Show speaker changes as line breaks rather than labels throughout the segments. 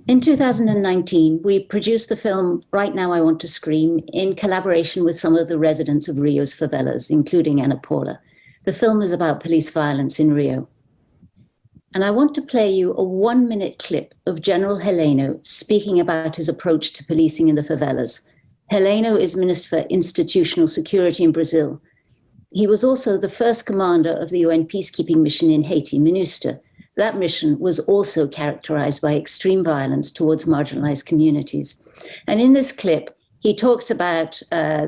In 2019, we produced the film Right Now I Want to Scream in collaboration with some of the residents of Rio's favelas, including Ana Paula. The film is about police violence in Rio. And I want to play you a 1-minute clip of General Heleno speaking about his approach to policing in the favelas. Heleno is Minister for Institutional Security in Brazil. He was also the first commander of the UN peacekeeping mission in Haiti, MINUSTAH. That mission was also characterized by extreme violence towards marginalized communities. And in this clip, he talks about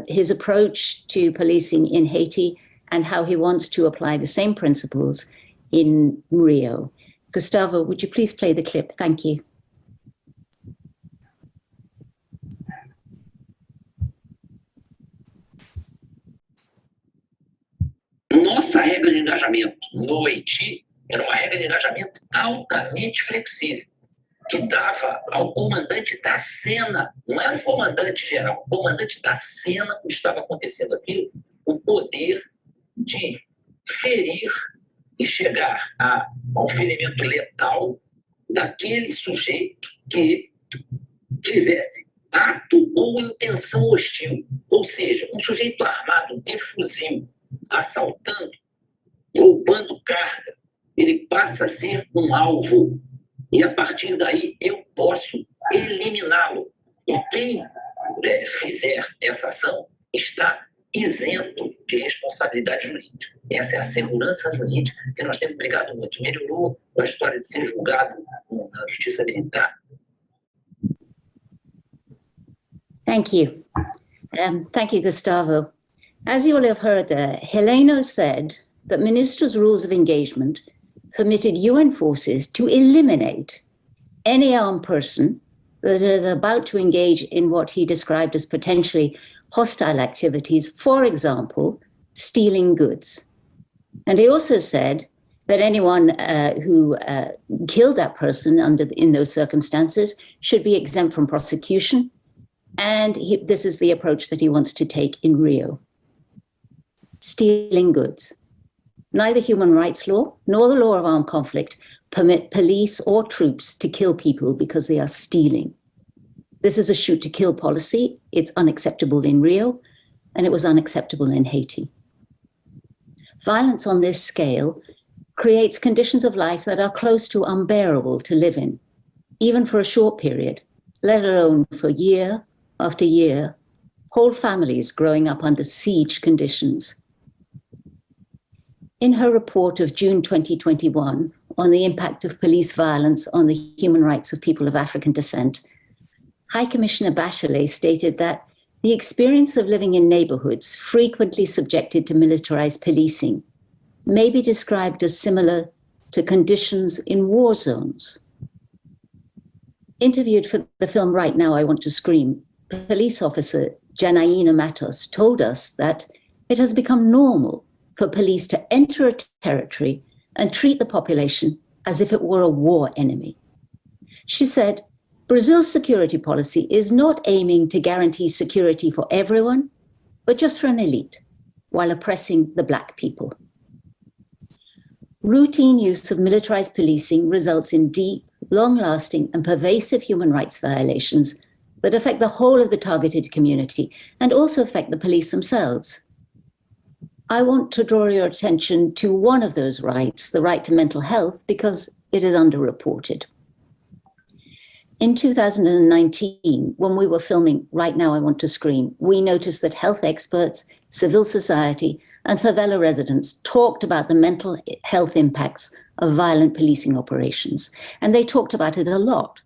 his approach to policing in Haiti and how he wants to apply the same principles in Rio. Gustavo, would you please play the clip? Thank you.
Nossa regra de engajamento no Haiti era uma regra de engajamento altamente flexível, que dava ao comandante da cena, não era o comandante geral, o comandante da cena que estava acontecendo aquilo, o poder de ferir e chegar ao ferimento letal daquele sujeito que tivesse ato ou intenção hostil, ou seja, um sujeito armado de fuzil, assaltando, roubando carga, ele passa a ser um alvo. E a partir daí eu posso eliminá-lo. E quem fizer essa ação está isento de responsabilidade jurídica. Essa é a segurança jurídica que nós temos brigado muito. Melhorou a história de ser julgado na justiça militar.
Thank you. Thank you, Gustavo. As you will have heard there, Heleno said that MINUSTAH's rules of engagement permitted UN forces to eliminate any armed person that is about to engage in what he described as potentially hostile activities, for example, stealing goods. And he also said that anyone who killed that person in those circumstances should be exempt from prosecution. And this is the approach that he wants to take in Rio. Stealing goods. Neither human rights law nor the law of armed conflict permit police or troops to kill people because they are stealing. This is a shoot to kill policy. It's unacceptable in Rio, and it was unacceptable in Haiti. Violence on this scale creates conditions of life that are close to unbearable to live in, even for a short period, let alone for year after year, whole families growing up under siege conditions. In her report of June 2021 on the impact of police violence on the human rights of people of African descent, High Commissioner Bachelet stated that the experience of living in neighborhoods frequently subjected to militarized policing may be described as similar to conditions in war zones. Interviewed for the film Right Now I Want to Scream, police officer Janaína Matos told us that it has become normal for police to enter a territory and treat the population as if it were a war enemy. She said, Brazil's security policy is not aiming to guarantee security for everyone, but just for an elite, while oppressing the Black people. Routine use of militarized policing results in deep, long-lasting, and pervasive human rights violations that affect the whole of the targeted community and also affect the police themselves. I want to draw your attention to one of those rights, the right to mental health, because it is underreported. In 2019, when we were filming Right Now I Want to Scream, we noticed that health experts, civil society, and favela residents talked about the mental health impacts of violent policing operations, and they talked about it a lot.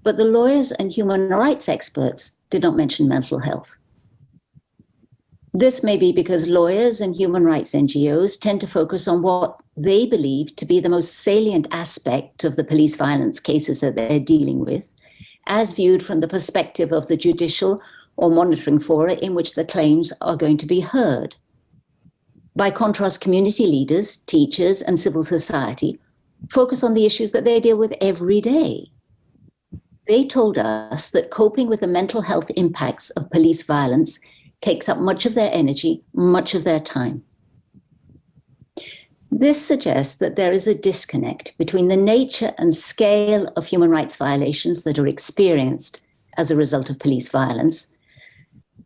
But the lawyers and human rights experts did not mention mental health. This may be because lawyers and human rights NGOs tend to focus on what they believe to be the most salient aspect of the police violence cases that they're dealing with, as viewed from the perspective of the judicial or monitoring fora in which the claims are going to be heard. By contrast, community leaders, teachers, and civil society focus on the issues that they deal with every day. They told us that coping with the mental health impacts of police violence takes up much of their energy, much of their time. This suggests that there is a disconnect between the nature and scale of human rights violations that are experienced as a result of police violence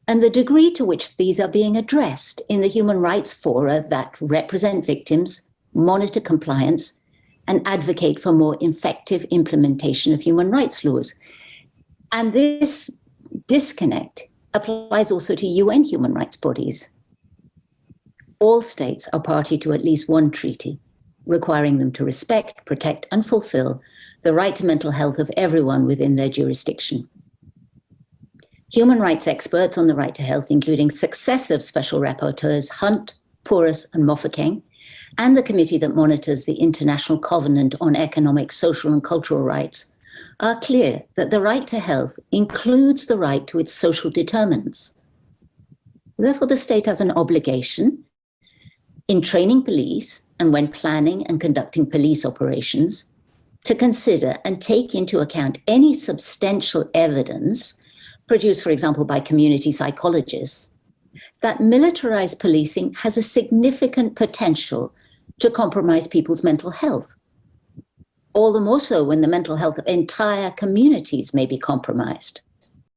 and the degree to which these are being addressed in the human rights fora that represent victims, monitor compliance, and advocate for more effective implementation of human rights laws. And this disconnect applies also to UN human rights bodies. All states are party to at least one treaty, requiring them to respect, protect, and fulfill the right to mental health of everyone within their jurisdiction. Human rights experts on the right to health, including successive special rapporteurs Hunt, Porras, and Mofokeng, and the committee that monitors the International Covenant on Economic, Social, and Cultural Rights, are clear that the right to health includes the right to its social determinants. Therefore, the state has an obligation in training police and when planning and conducting police operations to consider and take into account any substantial evidence produced, for example, by community psychologists, that militarized policing has a significant potential to compromise people's mental health. All the more so when the mental health of entire communities may be compromised.